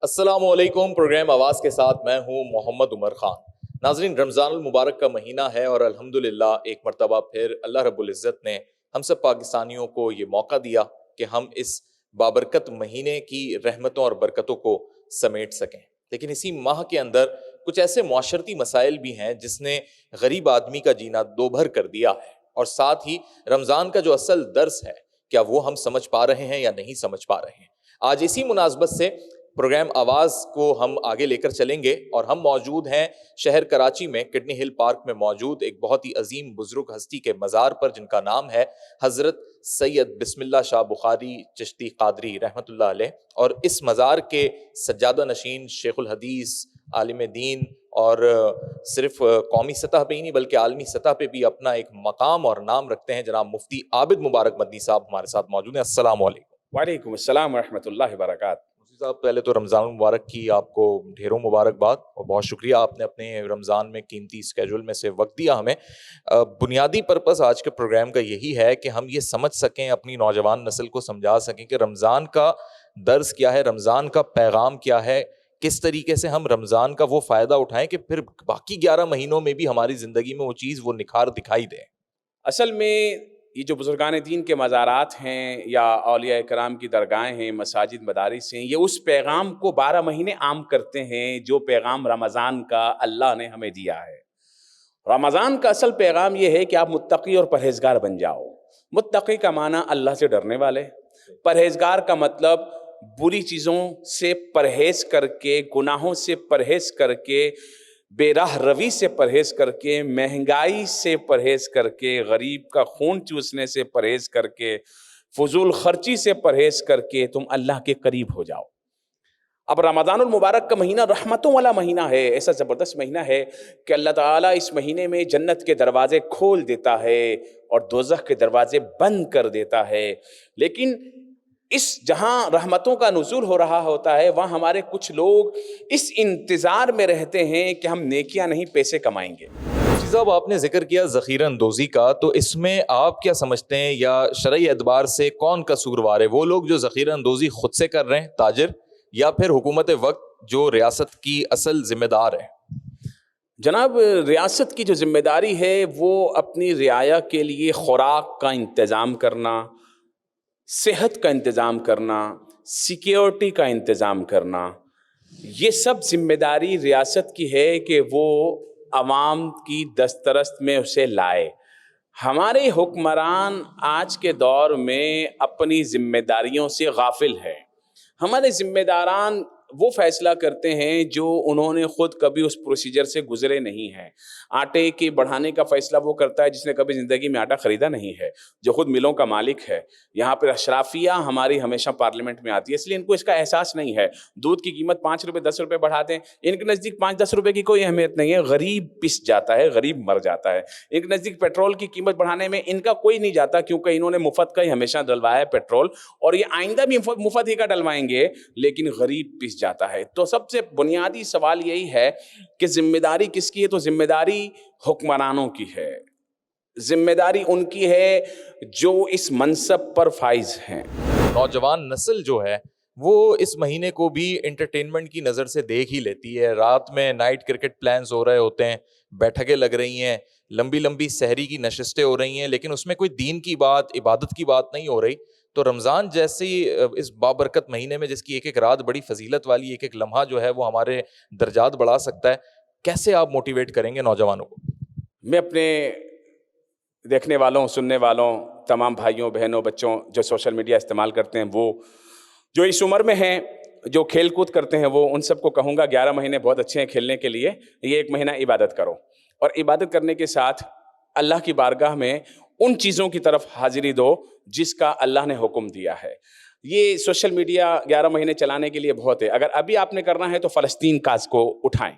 السلام علیکم۔ پروگرام آواز کے ساتھ میں ہوں محمد عمر خان۔ ناظرین، رمضان المبارک کا مہینہ ہے اور الحمدللہ ایک مرتبہ پھر اللہ رب العزت نے ہم سب پاکستانیوں کو یہ موقع دیا کہ ہم اس بابرکت مہینے کی رحمتوں اور برکتوں کو سمیٹ سکیں۔ لیکن اسی ماہ کے اندر کچھ ایسے معاشرتی مسائل بھی ہیں جس نے غریب آدمی کا جینا دوبھر کر دیا ہے، اور ساتھ ہی رمضان کا جو اصل درس ہے کیا وہ ہم سمجھ پا رہے ہیں یا نہیں سمجھ پا رہے ہیں۔ آج اسی مناسبت سے پروگرام آواز کو ہم آگے لے کر چلیں گے، اور ہم موجود ہیں شہر کراچی میں کڈنی ہل پارک میں موجود ایک بہت ہی عظیم بزرگ ہستی کے مزار پر، جن کا نام ہے حضرت سید بسم اللہ شاہ بخاری چشتی قادری رحمۃ اللہ علیہ۔ اور اس مزار کے سجادہ نشین شیخ الحدیث، عالم دین، اور صرف قومی سطح پہ ہی نہیں بلکہ عالمی سطح پہ بھی اپنا ایک مقام اور نام رکھتے ہیں، جناب مفتی عابد مبارک مدنی صاحب ہمارے ساتھ موجود ہیں۔ السلام علیکم۔ وعلیکم السلام ورحمۃ اللہ وبرکاتہ۔ مفتی صاحب، پہلے تو رمضان المبارک کی آپ کو ڈھیروں مبارکباد، اور بہت شکریہ آپ نے اپنے رمضان میں قیمتی اسکیجول میں سے وقت دیا ہمیں۔ بنیادی پرپس آج کے پروگرام کا یہی ہے کہ ہم یہ سمجھ سکیں، اپنی نوجوان نسل کو سمجھا سکیں کہ رمضان کا درس کیا ہے، رمضان کا پیغام کیا ہے، کس طریقے سے ہم رمضان کا وہ فائدہ اٹھائیں کہ پھر باقی 11 مہینوں میں بھی ہماری زندگی میں وہ چیز، وہ نکھار دکھائی دے۔ اصل میں یہ جو بزرگان دین کے مزارات ہیں یا اولیاء کرام کی درگاہیں ہیں، مساجد مدارس ہیں، یہ اس پیغام کو 12 مہینے عام کرتے ہیں جو پیغام رمضان کا اللہ نے ہمیں دیا ہے۔ رمضان کا اصل پیغام یہ ہے کہ آپ متقی اور پرہیزگار بن جاؤ۔ متقی کا معنی اللہ سے ڈرنے والے، پرہیزگار کا مطلب بری چیزوں سے پرہیز کر کے، گناہوں سے پرہیز کر کے، بے راہ روی سے پرہیز کر کے، مہنگائی سے پرہیز کر کے، غریب کا خون چوسنے سے پرہیز کر کے، فضول خرچی سے پرہیز کر کے تم اللہ کے قریب ہو جاؤ۔ اب رمضان المبارک کا مہینہ رحمتوں والا مہینہ ہے، ایسا زبردست مہینہ ہے کہ اللہ تعالیٰ اس مہینے میں جنت کے دروازے کھول دیتا ہے اور دوزخ کے دروازے بند کر دیتا ہے۔ لیکن اس جہاں رحمتوں کا نزول ہو رہا ہوتا ہے، وہاں ہمارے کچھ لوگ اس انتظار میں رہتے ہیں کہ ہم نیکیاں نہیں پیسے کمائیں گے۔ صاحب، آپ نے ذکر کیا ذخیرہ اندوزی کا، تو اس میں آپ کیا سمجھتے ہیں، یا شرعی اعتبار سے کون قصوروار ہے؟ وہ لوگ جو ذخیرہ اندوزی خود سے کر رہے ہیں، تاجر، یا پھر حکومت وقت جو ریاست کی اصل ذمہ دار ہے؟ جناب، ریاست کی جو ذمہ داری ہے وہ اپنی رعایا کے لیے خوراک کا انتظام کرنا، صحت کا انتظام کرنا، سیکیورٹی کا انتظام کرنا، یہ سب ذمہ داری ریاست کی ہے کہ وہ عوام کی دسترس میں اسے لائے۔ ہمارے حکمران آج کے دور میں اپنی ذمہ داریوں سے غافل ہیں۔ ہمارے ذمہ داران وہ فیصلہ کرتے ہیں جو انہوں نے خود کبھی اس پروسیجر سے گزرے نہیں ہیں۔ آٹے کے بڑھانے کا فیصلہ وہ کرتا ہے جس نے کبھی زندگی میں آٹا خریدا نہیں ہے، جو خود ملوں کا مالک ہے۔ یہاں پر اشرافیہ ہماری ہمیشہ پارلیمنٹ میں آتی ہے، اس لیے ان کو اس کا احساس نہیں ہے۔ دودھ کی قیمت 5 روپے 10 روپے بڑھا دیں، ان کے نزدیک 5-10 روپے کی کوئی اہمیت نہیں ہے۔ غریب پس جاتا ہے، غریب مر جاتا ہے۔ ان کے نزدیک پیٹرول کی قیمت بڑھانے میں ان کا کوئی نہیں جاتا، کیونکہ انہوں نے مفت کا ہی ہمیشہ ڈلوایا ہے پیٹرول، اور یہ آئندہ بھی مفت ہی کا ڈلوائیں گے، لیکن غریب پس جاتا ہے۔ تو سب سے بنیادی سوال یہی ہے کہ ذمہ داری کس کی ہے؟ تو ذمہ داری حکمرانوں کی ہے، ذمہ داری ان کی ہے جو اس منصب پر فائز ہیں۔ نوجوان نسل جو ہے وہ اس مہینے کو بھی انٹرٹینمنٹ کی نظر سے دیکھ ہی لیتی ہے۔ رات میں نائٹ کرکٹ پلانز ہو رہے ہوتے ہیں، بیٹھکیں لگ رہی ہیں، لمبی لمبی سحری کی نشستیں ہو رہی ہیں، لیکن اس میں کوئی دین کی بات، عبادت کی بات نہیں ہو رہی۔ تو رمضان جیسی اس بابرکت مہینے میں جس کی ایک ایک رات بڑی فضیلت والی، ایک ایک لمحہ جو ہے وہ ہمارے درجات بڑھا سکتا ہے، کیسے آپ موٹیویٹ کریں گے نوجوانوں کو؟ میں اپنے دیکھنے والوں، سننے والوں، تمام بھائیوں بہنوں، بچوں جو سوشل میڈیا استعمال کرتے ہیں، وہ جو اس عمر میں ہیں، جو کھیل کود کرتے ہیں، وہ ان سب کو کہوں گا 11 مہینے بہت اچھے ہیں کھیلنے کے لیے۔ یہ 1 مہینہ عبادت کرو، اور عبادت کرنے کے ساتھ اللہ کی بارگاہ میں ان چیزوں کی طرف حاضری دو جس کا اللہ نے حکم دیا ہے۔ یہ سوشل میڈیا 11 مہینے چلانے کے لیے بہت ہے۔ اگر ابھی آپ نے کرنا ہے تو فلسطین کاز کو اٹھائیں۔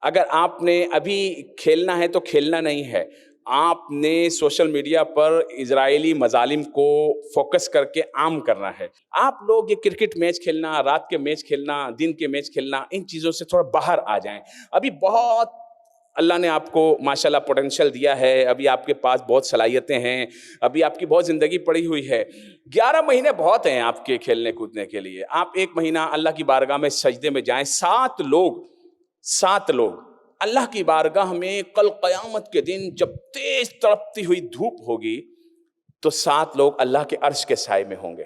اگر آپ نے ابھی کھیلنا ہے تو کھیلنا نہیں ہے، آپ نے سوشل میڈیا پر اسرائیلی مظالم کو فوکس کر کے عام کرنا ہے۔ آپ لوگ یہ کرکٹ میچ کھیلنا، رات کے میچ کھیلنا، دن کے میچ کھیلنا، ان چیزوں سے تھوڑا باہر آ جائیں۔ ابھی بہت اللہ نے آپ کو ماشاءاللہ پوٹینشیل دیا ہے، ابھی آپ کے پاس بہت صلاحیتیں ہیں، ابھی آپ کی بہت زندگی پڑی ہوئی ہے، 11 مہینے بہت ہیں آپ کے کھیلنے کودنے کے لیے. آپ 1 مہینہ اللہ کی بارگاہ میں سجدے میں جائیں. 7 لوگ اللہ کی بارگاہ میں کل قیامت کے دن جب تیز تڑپتی ہوئی دھوپ ہوگی تو 7 لوگ اللہ کے عرش کے سائے میں ہوں گے.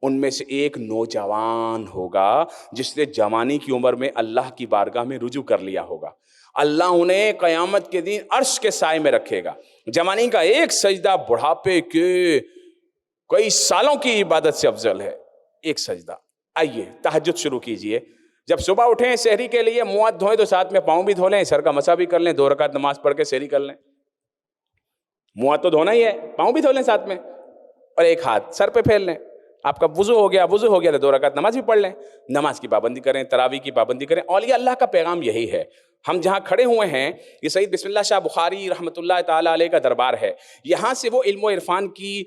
ان میں سے ایک نوجوان ہوگا جس نے جوانی کی عمر میں اللہ کی بارگاہ میں رجوع کر لیا ہوگا. اللہ انہیں قیامت کے دن عرش کے سائے میں رکھے گا. جوانی کا ایک سجدہ بڑھاپے کے کئی سالوں کی عبادت سے افضل ہے. ایک سجدہ. آئیے تہجد شروع کیجئے. جب صبح اٹھیں سحری کے لیے منہ ہاتھ دھوئیں تو ساتھ میں پاؤں بھی دھو لیں، سر کا مسح بھی کر لیں، 2 رکعت نماز پڑھ کے سحری کر لیں. منہ ہاتھ تو دھونا ہی ہے، پاؤں بھی دھو لیں ساتھ میں، اور ایک ہاتھ سر پہ پھیر لیں. آپ کا وضو ہو گیا تو 2 رکعت نماز بھی پڑھ لیں. نماز کی پابندی کریں، تراویح کی پابندی کریں. اولیاء اللہ کا پیغام یہی ہے. ہم جہاں کھڑے ہوئے ہیں یہ سید بسم اللہ شاہ بخاری رحمۃ اللہ تعالیٰ علیہ کا دربار ہے. یہاں سے وہ علم و عرفان کی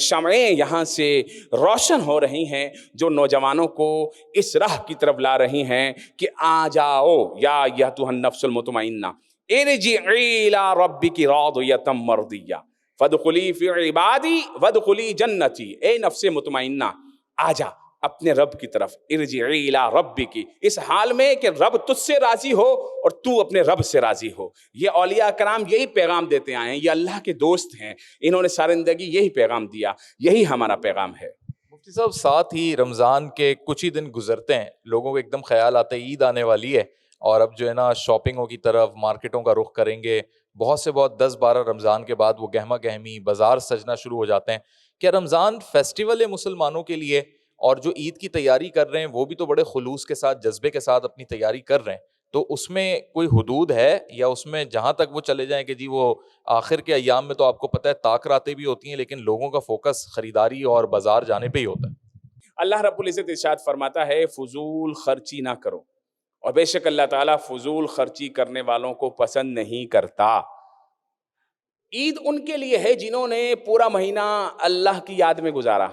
شمعیں یہاں سے روشن ہو رہی ہیں جو نوجوانوں کو اس راہ کی طرف لا رہی ہیں کہ آ جاؤ یا ایتھا النفس المطمئنہ ارجعی الی ربک راضیۃ مرضیہ فادخلی فی عبادی وادخلی جنتی. اے نفس مطمئنہ آ جا اپنے رب کی طرف. ارجعی الی ربک، اس حال میں کہ رب تجھ سے راضی ہو اور تو اپنے رب سے راضی ہو. یہ اولیاء کرام یہی پیغام دیتے آئے ہیں، یہ اللہ کے دوست ہیں، انہوں نے ساری زندگی یہی پیغام دیا. یہی ہمارا پیغام ہے. مفتی صاحب ساتھ ہی رمضان کے کچھ ہی دن گزرتے ہیں، لوگوں کو ایک دم خیال آتا ہے عید آنے والی ہے اور اب جو ہے نا شاپنگوں کی طرف مارکیٹوں کا رخ کریں گے. بہت سے بہت 10-12 رمضان کے بعد وہ گہما گہمی بازار سجنا شروع ہو جاتے ہیں. کیا رمضان فیسٹیول ہے مسلمانوں کے لیے، اور جو عید کی تیاری کر رہے ہیں وہ بھی تو بڑے خلوص کے ساتھ جذبے کے ساتھ اپنی تیاری کر رہے ہیں، تو اس میں کوئی حدود ہے یا اس میں جہاں تک وہ چلے جائیں کہ جی وہ آخر کے ایام میں تو آپ کو پتہ ہے طاق راتیں بھی ہوتی ہیں لیکن لوگوں کا فوکس خریداری اور بازار جانے پہ ہی ہوتا ہے؟ اللہ رب العزت ارشاد فرماتا ہے فضول خرچی نہ کرو، اور بے شک اللہ تعالیٰ فضول خرچی کرنے والوں کو پسند نہیں کرتا. عید ان کے لیے ہے جنہوں نے پورا مہینہ اللہ کی یاد میں گزارا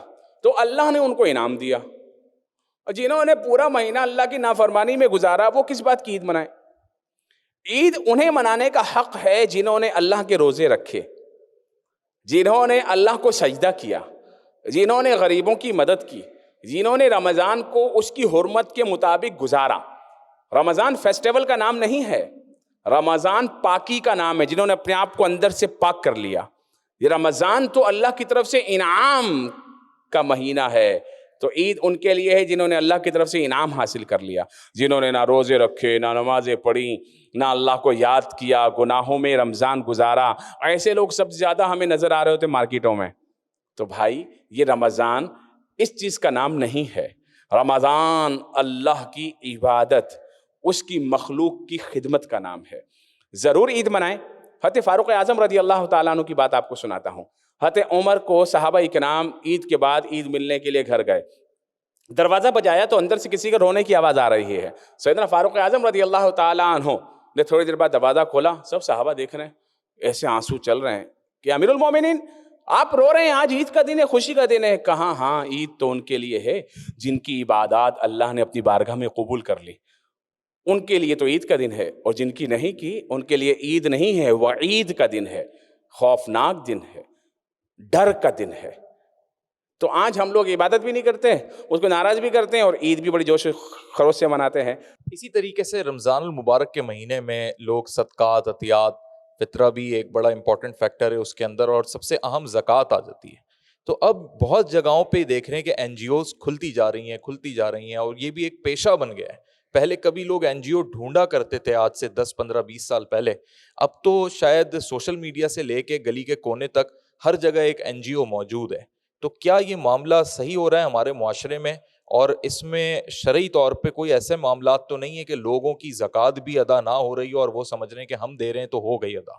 تو اللہ نے ان کو انعام دیا، اور جنہوں نے پورا مہینہ اللہ کی نافرمانی میں گزارا وہ کس بات کی عید منائے؟ عید انہیں منانے کا حق ہے جنہوں نے اللہ کے روزے رکھے، جنہوں نے اللہ کو سجدہ کیا، جنہوں نے غریبوں کی مدد کی، جنہوں نے رمضان کو اس کی حرمت کے مطابق گزارا. رمضان فیسٹیول کا نام نہیں ہے، رمضان پاکی کا نام ہے، جنہوں نے اپنے آپ کو اندر سے پاک کر لیا. یہ رمضان تو اللہ کی طرف سے انعام کا مہینہ ہے، تو عید ان کے لیے ہے جنہوں نے اللہ کی طرف سے انعام حاصل کر لیا، جنہوں نے نہ روزے رکھے، نہ نمازیں پڑھی، نہ اللہ کو یاد کیا، گناہوں میں رمضان گزارا. ایسے لوگ سب سے زیادہ ہمیں نظر آ رہے ہوتے مارکیٹوں میں. تو بھائی یہ رمضان اس چیز کا نام نہیں ہے. رمضان اللہ کی عبادت، اس کی مخلوق کی خدمت کا نام ہے. ضرور عید منائیں. حضرت فاروق اعظم رضی اللہ تعالیٰ عنہ کی بات آپ کو سناتا ہوں. حضرت عمر کو صحابہ کرام عید کے بعد عید ملنے کے لیے گھر گئے، دروازہ بجایا تو اندر سے کسی کے رونے کی آواز آ رہی ہے. سیدنا فاروق اعظم رضی اللہ تعالیٰ عنہ نے تھوڑی دیر بعد دروازہ کھولا، سب صحابہ دیکھ رہے ہیں، ایسے آنسو چل رہے ہیں کہ امیر المومنین آپ رو رہے ہیں، آج عید کا دن ہے، خوشی کا دن ہے. کہاں ہاں، عید تو ان کے لیے ہے جن کی عبادات اللہ نے اپنی بارگاہ میں قبول کر لی، ان کے لیے تو عید کا دن ہے، اور جن کی نہیں کی ان کے لیے عید نہیں ہے، وہ عید کا دن ہے، خوفناک دن ہے، ڈر کا دن ہے. تو آج ہم لوگ عبادت بھی نہیں کرتے، اس کو ناراض بھی کرتے ہیں، اور عید بھی بڑی جوش و خروش سے مناتے ہیں. اسی طریقے سے رمضان المبارک کے مہینے میں لوگ صدقات، عطیات، فطرہ بھی ایک بڑا امپورٹنٹ فیکٹر ہے اس کے اندر، اور سب سے اہم زکوٰۃ آ جاتی ہے. تو اب بہت جگہوں پہ دیکھ رہے ہیں کہ NGOs کھلتی جا رہی ہیں اور یہ بھی ایک پیشہ بن گیا ہے. پہلے کبھی لوگ NGO ڈھونڈا کرتے تھے آج سے 10 15 20 سال پہلے، اب تو شاید سوشل میڈیا سے لے کے گلی کے کونے تک ہر جگہ ایک NGO موجود ہے. تو کیا یہ معاملہ صحیح ہو رہا ہے ہمارے معاشرے میں، اور اس میں شرعی طور پہ کوئی ایسے معاملات تو نہیں ہے کہ لوگوں کی زکوٰۃ بھی ادا نہ ہو رہی ہو اور وہ سمجھ رہے ہیں کہ ہم دے رہے ہیں تو ہو گئی ادا؟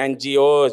NGOs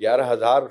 11,000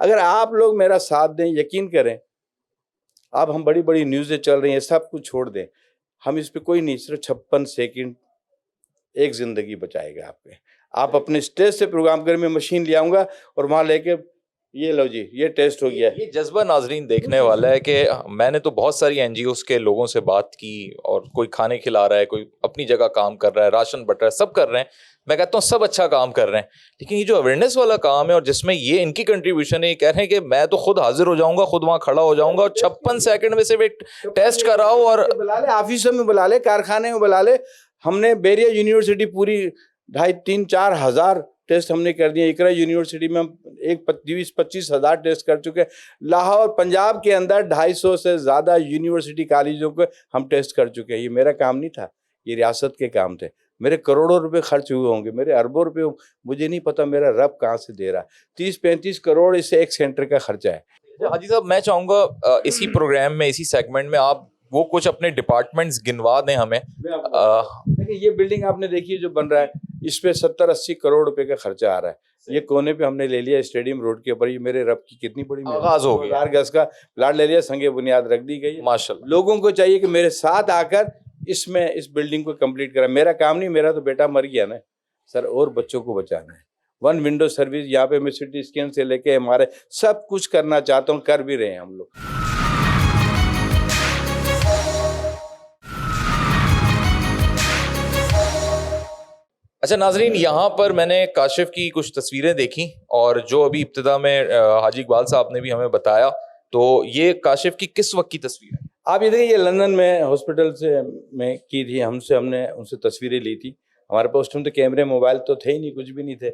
اگر آپ لوگ میرا ساتھ دیں, یقین کریں, آپ ہم بڑی بڑی نیوزیں چل رہی ہیں, سب کچھ چھوڑ دیں, ہم اس پہ کوئی نہیں, صرف 56 سیکنڈ ایک زندگی بچائے گا آپ پہ. آپ اپنے اسٹیج سے پروگرام کریں, میں مشین لے آؤں گا اور وہاں لے کے یہ لو جی یہ ٹیسٹ ہو گیا. یہ جذبہ ناظرین دیکھنے والا ہے کہ میں نے تو بہت ساری این جی اوز کے لوگوں سے بات کی, اور کوئی کھانے کھلا رہا ہے, کوئی اپنی جگہ کام کر رہا ہے, راشن بٹ رہا ہے, سب کر رہے ہیں. میں کہتا ہوں سب اچھا کام کر رہے ہیں, لیکن یہ جو اویئرنیس والا کام ہے اور جس میں یہ ان کی کنٹریبیوشن ہے, یہ کہہ رہے ہیں کہ میں تو خود حاضر ہو جاؤں گا, خود وہاں کھڑا ہو جاؤں گا, اور 56 سیکنڈ میں صرف ایک ٹیسٹ کراؤ. اور بلا لے, آفیسوں میں بلا لے, کارخانے میں بلا لے. ہم نے بیریا یونیورسٹی پوری 2,500-3,000 ہزار ٹیسٹ ہم نے کر دیے. اقرا یونیورسٹی میں ہم 20-25 ہزار ٹیسٹ کر چکے. لاہور پنجاب کے اندر 250 سے زیادہ یونیورسٹی کالجوں کو ہم ٹیسٹ کر چکے ہیں. یہ میرا کام نہیں تھا, یہ ریاست کے کام تھے. میرے کروڑوں روپے خرچ ہوئے ہوں گے, میرے اربوں روپے, مجھے نہیں پتا میرا رب کہاں سے دے رہا. 30-35 کروڑ اس سے ایک سینٹر کا خرچہ ہے. حاجی صاحب میں چاہوں گا اسی پروگرام میں, اسی سیگمنٹ میں آپ وہ کچھ اپنے ڈپارٹمنٹس گنوا دیں ہمیں. دیکھیں یہ بلڈنگ آپ نے دیکھی جو بن رہا ہے, اس پہ 70-80 کروڑ روپے کا خرچہ آ رہا ہے. یہ کونے پہ ہم نے لے لیا اسٹیڈیم روڈ کے اوپر. یہ میرے رب کی کتنی بڑی آغاز ہو گیا, 1000 گز کا پلاٹ لے لیا, سنگ بنیاد رکھ دی گئی. ماشاءاللہ لوگوں کو چاہیے کہ میرے ساتھ آ کر اس بلڈنگ کو کمپلیٹ کرا. میرا کام نہیں, میرا تو بیٹا مر گیا نا سر, اور بچوں کو بچانا ہے. 1 ونڈو سروس یہاں پہ میں سٹی اسکین سے لے کے ہمارے سب کچھ کرنا چاہتا ہوں, کر بھی رہے ہیں ہم لوگ. اچھا ناظرین, یہاں پر میں نے کاشف کی کچھ تصویریں دیکھی, اور جو ابھی ابتدا میں حاجی اقبال صاحب نے بھی ہمیں بتایا, تو یہ کاشف کی کس وقت کی تصویر ہے؟ آپ یہ دیکھیں, یہ لندن میں ہاسپٹل سے میں کی تھی, ہم نے ان سے تصویریں لی تھی. ہمارے پاس اس ٹائم تو کیمرے موبائل تو تھے ہی نہیں, کچھ بھی نہیں تھے.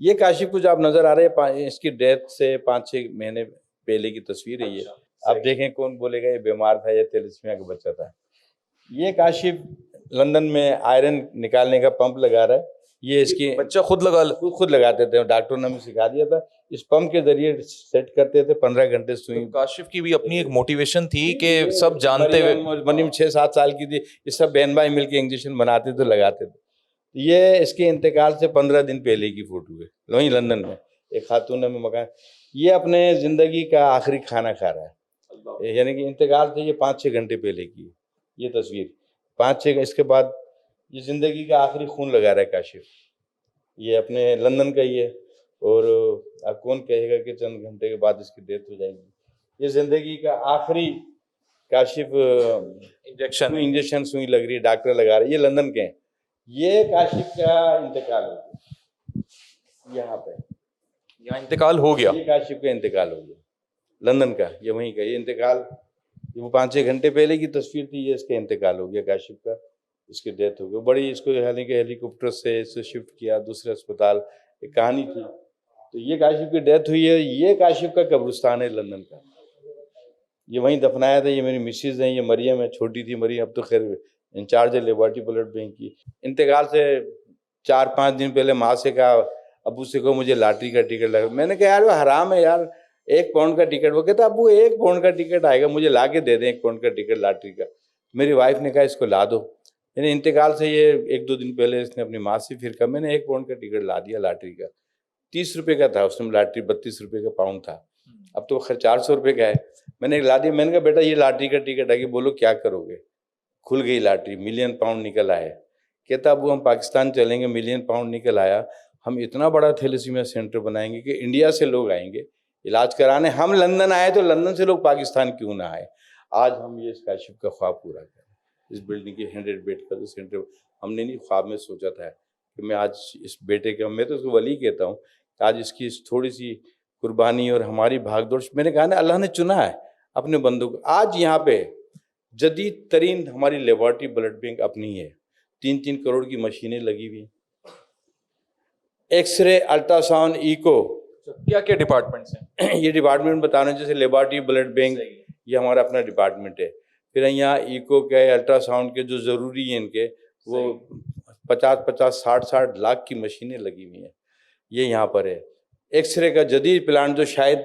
یہ کاشف کچھ آپ نظر آ رہے ہیں, اس کی ڈیتھ سے 5-6 مہینے پہلے کی تصویر ہے. یہ آپ دیکھیں, کون بولے گا یہ بیمار تھا, یہ تیلیسیمیا کا بچہ تھا. یہ کاشف لندن میں آئرن نکالنے کا پمپ لگا رہا ہے. یہ اس کی بچہ خود لگاتے تھے, ڈاکٹروں نے ہمیں سکھا دیا تھا. اس پمپ کے ذریعے سیٹ کرتے تھے, 15 گھنٹے سوئی. کاشف کی بھی اپنی ایک موٹیویشن تھی کہ سب جانتے ہوئے, مریم 6-7 سال کی تھی, یہ سب بہن بھائی مل کے انجیکشن بناتے تھے, لگاتے تھے. یہ اس کے انتقال سے 15 دن پہلے کی فوٹو ہے, وہیں لندن میں ایک خاتون میں مکان. یہ اپنے زندگی کا آخری کھانا کھا رہا ہے, یعنی کہ انتقال سے یہ 5-6 گھنٹے پہلے کی یہ تصویر. 5-6 اس کے بعد یہ زندگی کا آخری خون لگا رہا ہے کاشف. یہ اپنے لندن کا ہی ہے, اور اب کون کہے گا کہ چند گھنٹے کے بعد اس کی ڈیتھ ہو جائے گی. یہ زندگی کا آخری کاشف انجیکشن سوئی لگ رہی ہے, ڈاکٹر لگا رہے ہیں. یہ لندن کے ہیں. یہ کاشف کا انتقال ہو گیا, یہاں انتقال ہو گیا. یہ کاشف کا انتقال ہو گیا لندن کا, یہ وہیں کا. یہ انتقال وہ 5-6 گھنٹے پہلے کی تصویر تھی, یہ اس کا انتقال ہو گیا کاشف کا, اس کی ڈیتھ ہو گئی. بڑی اس کو ہیلی کاپٹر سے شفٹ کیا دوسرے اسپتال, ایک کہانی تھی. تو یہ کاشف کی ڈیتھ ہوئی ہے. یہ کاشف کا قبرستان ہے لندن کا, یہ وہیں دفنایا تھا. یہ میری مسز ہیں, یہ مریم ہے, چھوٹی تھی مریم, اب تو خیر انچارج ہے لیبارٹری بلڈ بینک کی. انتقال سے 4-5 دن پہلے ماں سے کہا, ابو سے کہو مجھے لاٹری کا ٹکٹ لگا. میں نے کہا یار وہ حرام ہے یار, 1 پاؤنڈ کا ٹکٹ. وہ کہتا ابو 1 پاؤنڈ کا ٹکٹ آئے گا, مجھے لا کے دے دیں 1 پاؤنڈ کا ٹکٹ لاٹری کا. میری وائف نے کہا اس کو لا دو. یعنی انتقال سے یہ 1-2 دن پہلے اس نے اپنی ماں سے پھر کہا, میں نے 1 پاؤنڈ کا ٹکٹ لا دیا لاٹری کا. 30 روپے کا تھا اس میں لاٹری, 32 روپے کا پاؤنڈ تھا. اب تو خیر 400 روپے کا ہے. میں نے لا دیا. میں نے کہا بیٹا یہ لاٹری کا ٹکٹ ہے, کہ بولو کیا کرو گے. کھل گئی لاٹری, $1 ملین نکل آئے. کہتا ابو ہم پاکستان چلیں گے, $1 ملین نکل آیا. ہم اتنا بڑا تھیلیسیمیا سینٹر بنائیں گے کہ انڈیا سے لوگ آئیں گے علاج کرانے. ہم لندن آئے تو لندن سے لوگ پاکستان کیوں نہ آئے. آج ہم یہ اس کاشف کا خواب پورا کریں. اس بلڈنگ کی 100 بیڈ کا جو سینٹر ہم نے نہیں خواب میں سوچا تھا کہ میں آج اس بیٹے کا, میں تو اس کو ولی کہتا ہوں, کہ آج اس کی تھوڑی سی قربانی اور ہماری بھاگ دوڑ, میں نے کہا نا اللہ نے چنا ہے اپنے بندوں کو. آج یہاں پہ جدید ترین ہماری لیبارٹری بلڈ بینک اپنی ہے, 3-3 کروڑ کی مشینیں لگی ہوئی, X ray, ultra sound, eco. کیا کیا ڈپارٹمنٹس ہیں یہ ڈپارٹمنٹ بتا رہے ہیں, جیسے لیبارٹری بلڈ بینک یہ ہمارا اپنا ڈپارٹمنٹ ہے. پھر یہاں ایکو کے, الٹرا ساؤنڈ کے جو ضروری ہیں ان کے, وہ 50-60 لاکھ کی مشینیں لگی ہوئی ہیں. یہ یہاں پر ہے. ایکس رے کا جدید پلانٹ جو شاید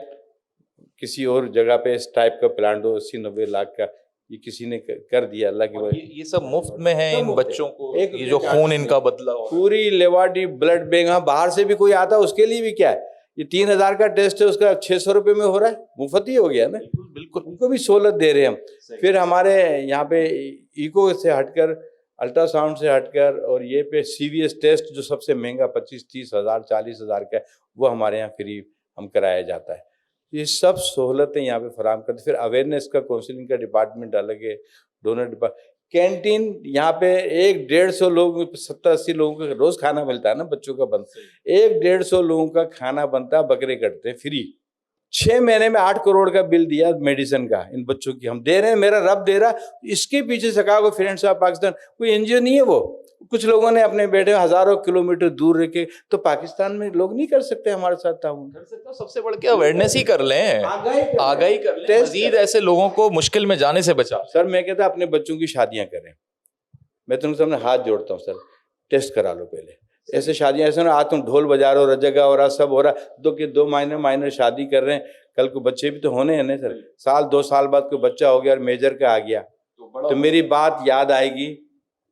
کسی اور جگہ پہ اس ٹائپ کا پلانٹ ہو, 80-90 لاکھ کا, یہ کسی نے کر دیا اللہ کی وجہ یہ سب مفت میں ہے ان بچوں کو, یہ جو خون ان کا بدلا ہو پوری لیبارٹری بلڈ بینک. ہاں باہر سے بھی کوئی آتا ہے اس کے لیے بھی کیا ہے, یہ 3,000 کا ٹیسٹ ہے, اس کا 600 روپے میں ہو رہا ہے, مفت ہی ہو گیا نا. بالکل ان کو بھی سہولت دے رہے ہیں ہم. پھر ہمارے یہاں پہ ایکو سے ہٹ کر, الٹرا ساؤنڈ سے ہٹ کر, اور یہ پہ سی وی ایس ٹیسٹ جو سب سے مہنگا 25-30 ہزار 40 ہزار کا ہے, وہ ہمارے یہاں فری ہم کرایا جاتا ہے. یہ سب سہولتیں یہاں پہ فراہم کرتے. پھر اویئرنیس کا کاؤنسلنگ کا ڈپارٹمنٹ الگ ہے, ڈونر ڈپارٹمنٹ. کینٹین یہاں پہ 150 لوگ 70-80 لوگوں کا روز کھانا ملتا ہے نا, بچوں کا بنتا ہے. 150 لوگوں کا کھانا بنتا ہے, بکرے کٹتے ہیں فری. 6 مہینے میں 8 کروڑ کا بل دیا میڈیسن کا ان بچوں کی, ہم دے رہے ہیں, میرا رب دے رہا. اس کے پیچھے سکاگو فرینڈس آف پاکستان کوئی این جی او نہیں ہے, وہ کچھ لوگوں نے اپنے بیٹے ہزاروں کلومیٹر دور رہ کے, تو پاکستان میں لوگ نہیں کر سکتے ہمارے ساتھ تعاون. سب سے بڑھ کے اویئرنیس ہی کر لیں, آگاہی کر لیں, مزید ایسے لوگوں کو مشکل میں جانے سے بچا. سر میں کہتا اپنے بچوں کی شادیاں کریں, میں تم سامنے ہاتھ جوڑتا ہوں سر, ٹیسٹ کرا لو پہلے. ایسے شادیاں ایسے نا, آج تم ڈھول بجا رہے ہو, رجگا ہو رہا, سب ہو رہا, 2 مائنر شادی کر رہے ہیں, کل کو بچے بھی تو ہونے ہیں نا سر. 1-2 سال بعد کوئی بچہ ہو گیا اور میجر کا آ گیا, تو میری بات یاد آئے گی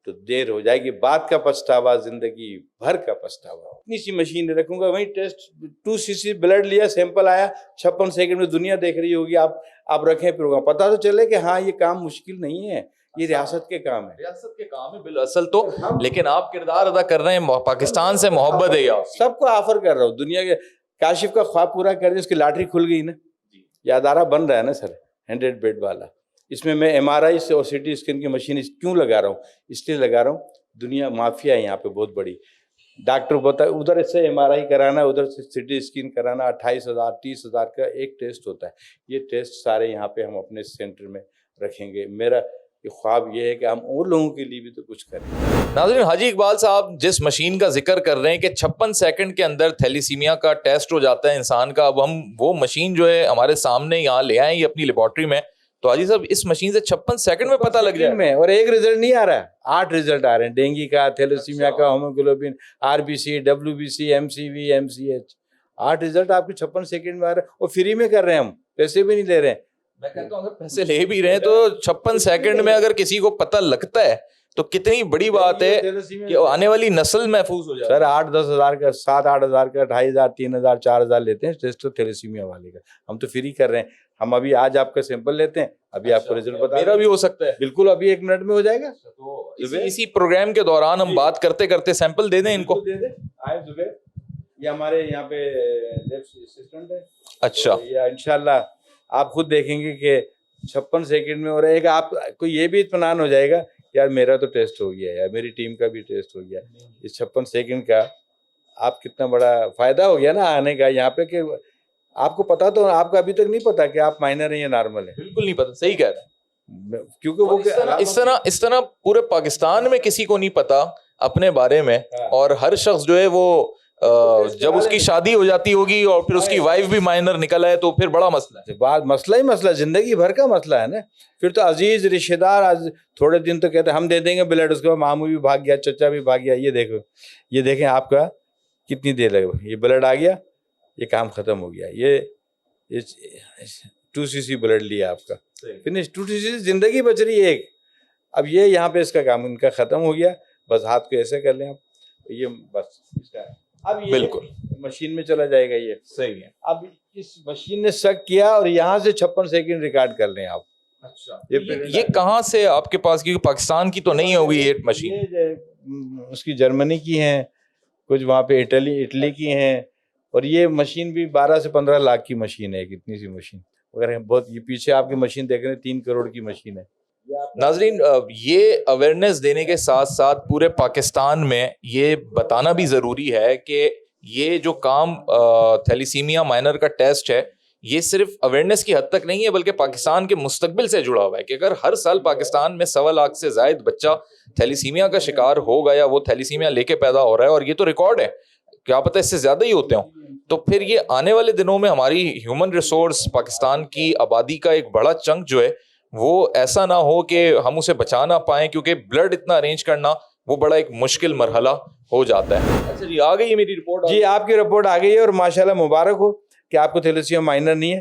تو دیر ہو جائے گی. بات کا پچھتاوا زندگی بھر کا پچھتاوا. اتنی سی مشین رکھوں گا, وہیں ٹیسٹ 2 cc بلڈ لیا, سیمپل آیا, 56 سیکنڈ میں دنیا دیکھ رہی ہوگی. آپ رکھیں پروگرام, پتا تو چلے کہ ہاں یہ کام مشکل نہیں ہے, یہ ریاست کے کام ہے. ریاست کے کام ہے بالاصل تو, لیکن آپ کردار ادا کر رہے ہیں, پاکستان سے محبت ہے. یا سب کو آفر کر رہا ہوں, دنیا کے کاشف کا خواب پورا کر دیا, اس کی لاٹری کھل گئی نا. یہ ادارہ بن رہا ہے نا سر 100 بیڈ والا, اس میں MRI سے اور CT اسکین کی مشین کیوں لگا رہا ہوں, اس لیے لگا رہا ہوں, دنیا مافیا ہے یہاں پہ بہت بڑی. ڈاکٹر بتا ادھر سے MRI کرانا, ادھر سے CT اسکین کرانا, 28,000 30,000 کا ایک ٹیسٹ ہوتا ہے. یہ ٹیسٹ سارے یہاں پہ ہم اپنے سینٹر میں رکھیں گے. میرا یہ خواب یہ ہے کہ ہم اور لوگوں کے لیے بھی تو کچھ کریں. ناظرین, حاجی اقبال صاحب جس مشین کا ذکر کر رہے ہیں کہ 56 سیکنڈ کے اندر تھیلیسیمیا کا ٹیسٹ ہو جاتا ہے انسان کا, اب ہم وہ مشین جو ہے ہمارے سامنے یہاں لے آئیں یہ اپنی لیبارٹری میں, تو حاجی صاحب اس مشین سے 56 سیکنڈ میں پتہ لگ جائے میں, اور ایک رزلٹ نہیں آ رہا, 8 رزلٹ آ رہے ہیں. ڈینگی کا, تھیلیسیمیا کا, ہوموگلوبن, RBC, WBC, MCV, MCH, 8 result آپ کے 56 سیکنڈ میں آ رہے ہیں, اور فری میں کر رہے ہیں, ہم پیسے بھی نہیں لے رہے ہیں. میں کہتا ہوں اگر پیسے لے بھی رہے ہیں تو 56 سیکنڈ میں اگر کسی کو پتہ لگتا ہے تو کتنی بڑی بات ہے کہ آنے والی نسل محفوظ ہو جائے. سر 8-10 ہزار کا, 7-8 ہزار کا, 2,500 3,000 4,000 لیتے ہیں ٹیسٹ تھیلیسیمیا والے کا. ہم تو فری کر رہے ہیں. ہم ابھی آج آپ کا سیمپل لیتے ہیں, ابھی آپ کو رزلٹ بتا. میرا بھی ہو سکتا ہے بالکل, ابھی 1 منٹ میں ہو جائے گا. اسی پروگرام کے دوران ہم بات کرتے کرتے سیمپل دے دیں ان کو. آئے زبیر, یہ ہمارے یہاں پہ اسسٹنٹ ہے. اچھا, یہ انشاءاللہ آپ خود دیکھیں گے کہ 56 سیکنڈ میں ہو رہا ہے. آپ کو یہ بھی اطمینان ہو جائے گا یار میرا تو ٹیسٹ ہو گیا, یا میری ٹیم کا بھی ٹیسٹ ہو گیا. اس 56 سیکنڈ کا آپ کتنا بڑا فائدہ ہو گیا نا آنے کا یہاں پہ, کہ آپ کو پتا, تو آپ کو ابھی تک نہیں پتا کہ آپ مائنر ہیں یا نارمل ہیں. بالکل نہیں پتا, صحیح کہہ رہے ہیں, کیونکہ وہ اس طرح پورے پاکستان میں کسی کو نہیں پتا اپنے بارے میں, اور ہر شخص جو ہے وہ جب اس کی شادی ہو جاتی ہوگی اور پھر اس کی وائف بھی مائنر نکل آئے تو پھر بڑا مسئلہ ہے. بات مسئلہ ہی مسئلہ, زندگی بھر کا مسئلہ ہے نا. پھر تو عزیز رشتے دار آج تھوڑے دن تو کہتے ہیں ہم دے دیں گے بلڈ, اس کے بعد ماموں بھی بھاگ گیا, چچا بھی بھاگ گیا. یہ دیکھو, یہ دیکھیں آپ کا کتنی دیر لگے, یہ بلڈ آ گیا, یہ کام ختم ہو گیا. یہ 2 cc بلڈ لیا آپ کا, فنش. 2 cc زندگی بچ رہی ہے ایک. اب یہ یہاں پہ اس کا کام ان کا ختم ہو گیا, بس ہاتھ کو ایسے کر لیں آپ, یہ بس اس کا. اب یہ بالکل مشین میں چلا جائے گا. یہ صحیح ہے. اب اس مشین نے سک کیا اور یہاں سے 56 سیکنڈ ریکارڈ کر لیں آپ. اچھا, یہ کہاں سے آپ کے پاس, کیونکہ پاکستان کی تو نہیں ہوگی یہ مشین. اس کی جرمنی کی ہیں, کچھ وہاں پہ اٹلی کی ہیں, اور یہ مشین بھی 12 سے 15 لاکھ کی مشین ہے. کتنی سی مشین اگر بہت, یہ پیچھے آپ کی مشین دیکھ رہے ہیں 3 کروڑ کی مشین ہے. ناظرین, یہ اویئرنیس دینے کے ساتھ ساتھ پورے پاکستان میں یہ بتانا بھی ضروری ہے کہ یہ جو کام تھیلیسیمیا مائنر کا ٹیسٹ ہے یہ صرف اویئرنیس کی حد تک نہیں ہے بلکہ پاکستان کے مستقبل سے جڑا ہوا ہے, کہ اگر ہر سال پاکستان میں 1.25 لاکھ سے زائد بچہ تھیلیسیمیا کا شکار ہوگا یا وہ تھیلیسیمیا لے کے پیدا ہو رہا ہے, اور یہ تو ریکارڈ ہے, کیا پتہ اس سے زیادہ ہی ہوتے ہوں, تو پھر یہ آنے والے دنوں میں ہماری ہیومن ریسورس پاکستان کی آبادی کا ایک بڑا چنک جو ہے وہ ایسا نہ ہو کہ ہم اسے بچا نہ پائیں, کیونکہ بلڈ اتنا ارینج کرنا وہ بڑا ایک مشکل مرحلہ ہو جاتا ہے. اچھا جی, آ گئی ہے میری رپورٹ. جی آپ کی رپورٹ آ گئی ہے, اور ماشاءاللہ مبارک ہو کہ آپ کو تھیلیسیمیا مائنر نہیں ہے.